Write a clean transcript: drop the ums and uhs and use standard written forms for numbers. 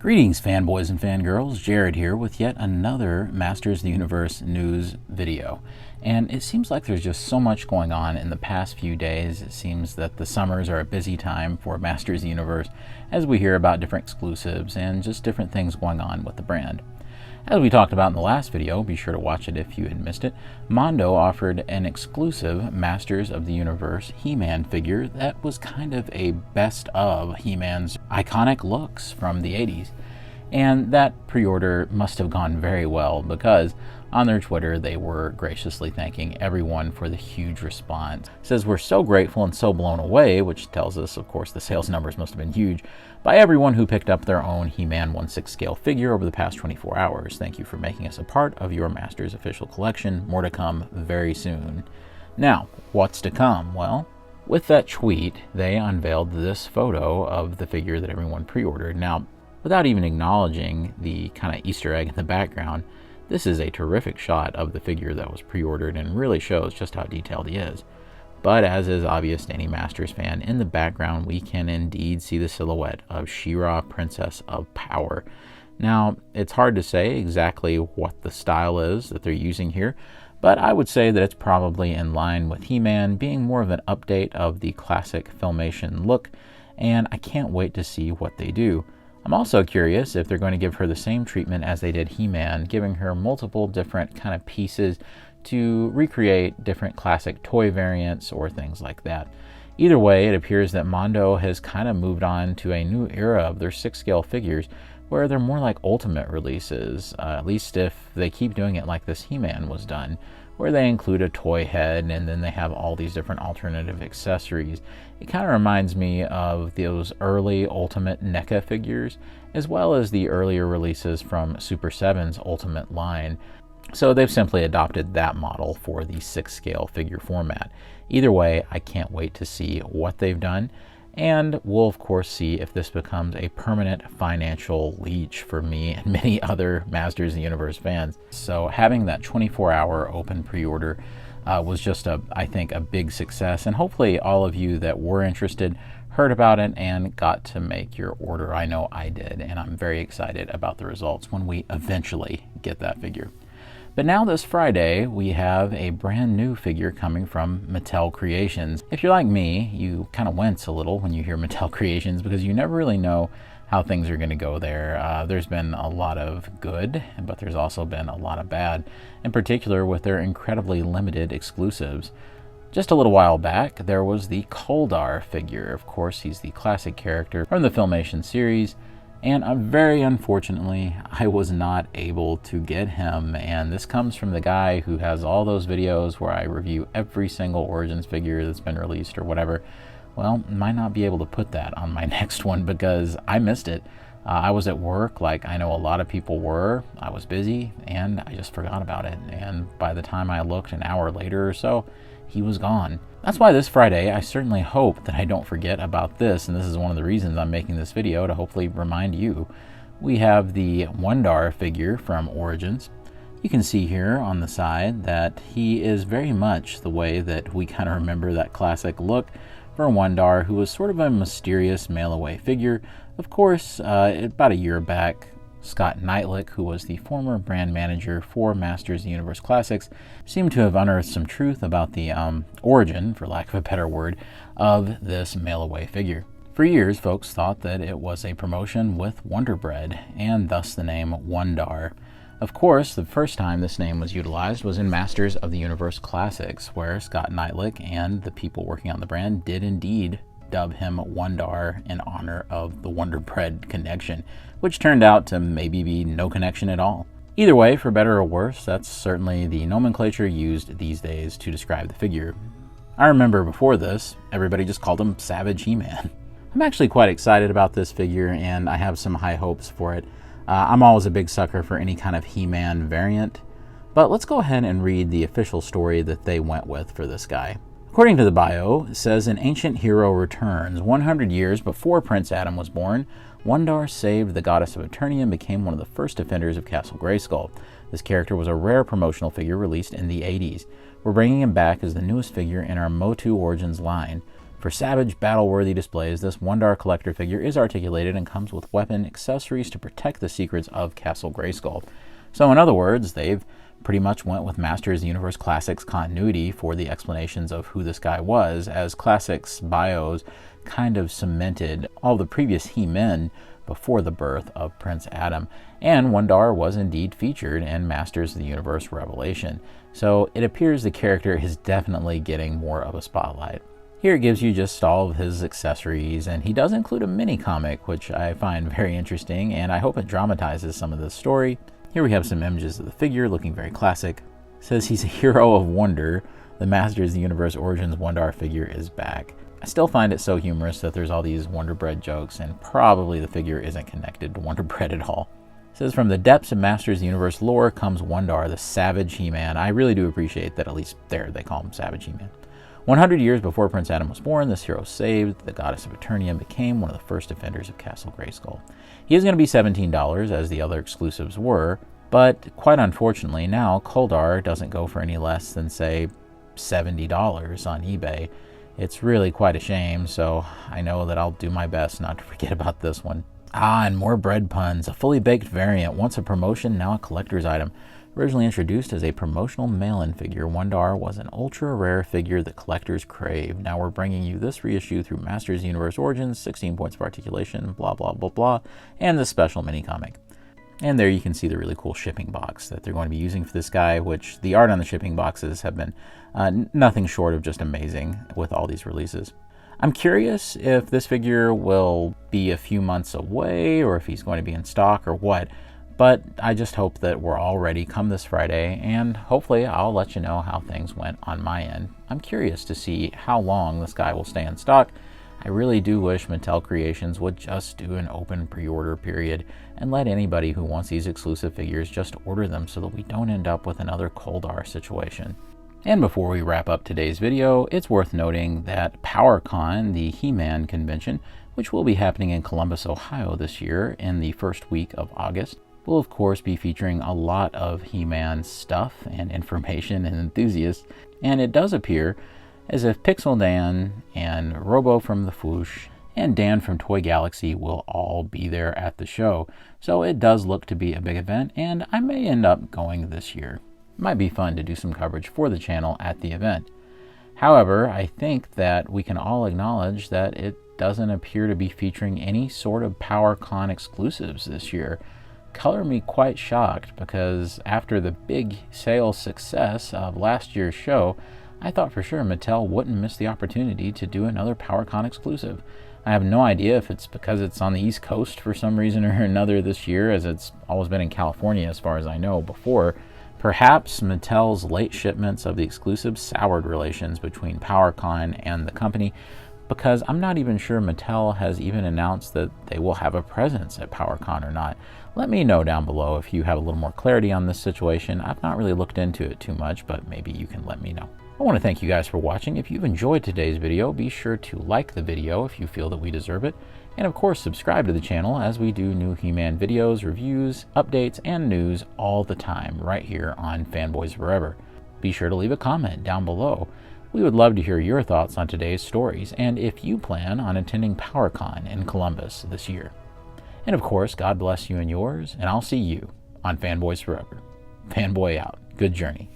Greetings, fanboys and fangirls. Jared here with yet another Masters of the Universe news video. And it seems like there's just so much going on in the past few days. It seems that the summers are a busy time for Masters of the Universe as we hear about different exclusives and just different things going on with the brand. As we talked about in the last video, be sure to watch it if you had missed it, Mondo offered an exclusive Masters of the Universe He-Man figure that was kind of a best of He-Man's iconic looks from the 80s. And that pre-order must have gone very well because on their Twitter they were graciously thanking everyone for the huge response. It says, "We're so grateful and so blown away," which tells us, of course, the sales numbers must have been huge, "by everyone who picked up their own He-Man 1/6 scale figure over the past 24 hours. Thank you for making us a part of your Masters official collection. More to come very soon." Now, what's to come? Well, with that tweet, they unveiled this photo of the figure that everyone pre-ordered. Now, without even acknowledging the kind of Easter egg in the background, this is a terrific shot of the figure that was pre-ordered and really shows just how detailed he is. But as is obvious to any Masters fan, in the background we can indeed see the silhouette of She-Ra, Princess of Power. Now, it's hard to say exactly what the style is that they're using here, but I would say that it's probably in line with He-Man, being more of an update of the classic Filmation look, and I can't wait to see what they do. I'm also curious if they're going to give her the same treatment as they did He-Man, giving her multiple different kind of pieces to recreate different classic toy variants or things like that. Either way, it appears that Mondo has kind of moved on to a new era of their 6-scale figures where they're more like ultimate releases, at least if they keep doing it like this He-Man was done, where they include a toy head and then they have all these different alternative accessories. It kind of reminds me of those early Ultimate NECA figures, as well as the earlier releases from Super 7's Ultimate line. So they've simply adopted that model for the 6-scale figure format. Either way, I can't wait to see what they've done, and we'll of course see if this becomes a permanent financial leech for me and many other Masters of the Universe fans. So having that 24-hour open pre-order was just I think a big success, and hopefully all of you that were interested heard about it and got to make your order. I know I did, and I'm very excited about the results when we eventually get that figure. But now this Friday, we have a brand new figure coming from Mattel Creations. If you're like me, you kind of wince a little when you hear Mattel Creations because you never really know how things are going to go there. There's been a lot of good, but there's also been a lot of bad, in particular with their incredibly limited exclusives. Just a little while back, there was the Wundar figure. Of course, he's the classic character from the Filmation series, and very unfortunately, I was not able to get him. And this comes from the guy who has all those videos where I review every single Origins figure that's been released or whatever. Well, might not be able to put that on my next one because I missed it. I was at work, like I know a lot of people were. I was busy, and I just forgot about it. And by the time I looked an hour later or so, he was gone. That's why this Friday, I certainly hope that I don't forget about this, and this is one of the reasons I'm making this video, to hopefully remind you. We have the Wun-Dar figure from Origins. You can see here on the side that he is very much the way that we kind of remember that classic look for Wundar, who was sort of a mysterious mail-away figure. Of course, about a year back, Scott Knightlick, who was the former brand manager for Masters of the Universe Classics, seemed to have unearthed some truth about the origin, for lack of a better word, of this mail-away figure. For years, folks thought that it was a promotion with Wonder Bread, and thus the name Wun-Dar. Of course, the first time this name was utilized was in Masters of the Universe Classics, where Scott Knightlick and the people working on the brand did indeed dub him Wun-Dar in honor of the Wonder Bread connection, which turned out to maybe be no connection at all. Either way, for better or worse, that's certainly the nomenclature used these days to describe the figure. I remember before this, everybody just called him Savage He-Man. I'm actually quite excited about this figure, and I have some high hopes for it. I'm always a big sucker for any kind of He-Man variant, but let's go ahead and read the official story that they went with for this guy. According to the bio, it says, "An ancient hero returns. 100 years before Prince Adam was born, Wun-Dar saved the goddess of Eternia and became one of the first defenders of Castle Grayskull. This character was a rare promotional figure released in the 80s. We're bringing him back as the newest figure in our Motu Origins line. For savage, battle-worthy displays, this Wun-Dar collector figure is articulated and comes with weapon accessories to protect the secrets of Castle Grayskull. So in other words, they've pretty much went with Masters of the Universe Classics continuity for the explanations of who this guy was, as Classics bios kind of cemented all the previous He-Men before the birth of Prince Adam. And Wun-Dar was indeed featured in Masters of the Universe Revelation. So it appears the character is definitely getting more of a spotlight. Here it gives you just all of his accessories, and he does include a mini comic, which I find very interesting, and I hope it dramatizes some of the story. Here we have some images of the figure looking very classic. It says he's a hero of wonder. The Masters of the Universe Origins Wun-Dar figure is back. I still find it so humorous that there's all these Wonder Bread jokes, and probably the figure isn't connected to Wonder Bread at all. It says, from the depths of Masters of the Universe lore comes Wun-Dar, the savage He-Man. I really do appreciate that at least there they call him Savage He-Man. 100 years before Prince Adam was born, this hero saved the goddess of Eternia and became one of the first defenders of Castle Grayskull. He is going to be $17, as the other exclusives were, but quite unfortunately now Wundar doesn't go for any less than, say, $70 on eBay. It's really quite a shame, so I know that I'll do my best not to forget about this one. And more bread puns. A fully baked variant, once a promotion, now a collector's item. Originally introduced as a promotional mail-in figure, Wun-Dar was an ultra-rare figure that collectors crave. Now we're bringing you this reissue through Masters of the Universe Origins, 16 points of articulation, blah blah blah blah, and this special mini-comic. And there you can see the really cool shipping box that they're going to be using for this guy, which the art on the shipping boxes have been nothing short of just amazing with all these releases. I'm curious if this figure will be a few months away or if he's going to be in stock or what. But I just hope that we're all ready come this Friday, and hopefully I'll let you know how things went on my end. I'm curious to see how long this guy will stay in stock. I really do wish Mattel Creations would just do an open pre-order period and let anybody who wants these exclusive figures just order them so that we don't end up with another Wundar situation. And before we wrap up today's video, it's worth noting that PowerCon, the He-Man convention, which will be happening in Columbus, Ohio this year in the first week of August, will of course be featuring a lot of He-Man stuff and information and enthusiasts, and it does appear as if Pixel Dan and Robo from the Foosh and Dan from Toy Galaxy will all be there at the show. So it does look to be a big event, and I may end up going this year. It might be fun to do some coverage for the channel at the event. However, I think that we can all acknowledge that it doesn't appear to be featuring any sort of PowerCon exclusives this year. Color me quite shocked, because after the big sales success of last year's show, I thought for sure Mattel wouldn't miss the opportunity to do another PowerCon exclusive. I have no idea if it's because it's on the East Coast for some reason or another this year, as it's always been in California as far as I know before. Perhaps Mattel's late shipments of the exclusives soured relations between PowerCon and the company, because I'm not even sure Mattel has even announced that they will have a presence at PowerCon or not. Let me know down below if you have a little more clarity on this situation. I've not really looked into it too much, but maybe you can let me know. I want to thank you guys for watching. If you've enjoyed today's video, be sure to like the video if you feel that we deserve it. And of course, subscribe to the channel as we do new He-Man videos, reviews, updates, and news all the time right here on Fanboys Forever. Be sure to leave a comment down below. We would love to hear your thoughts on today's stories and if you plan on attending PowerCon in Columbus this year. And of course, God bless you and yours, and I'll see you on Fanboys Forever. Fanboy out. Good journey.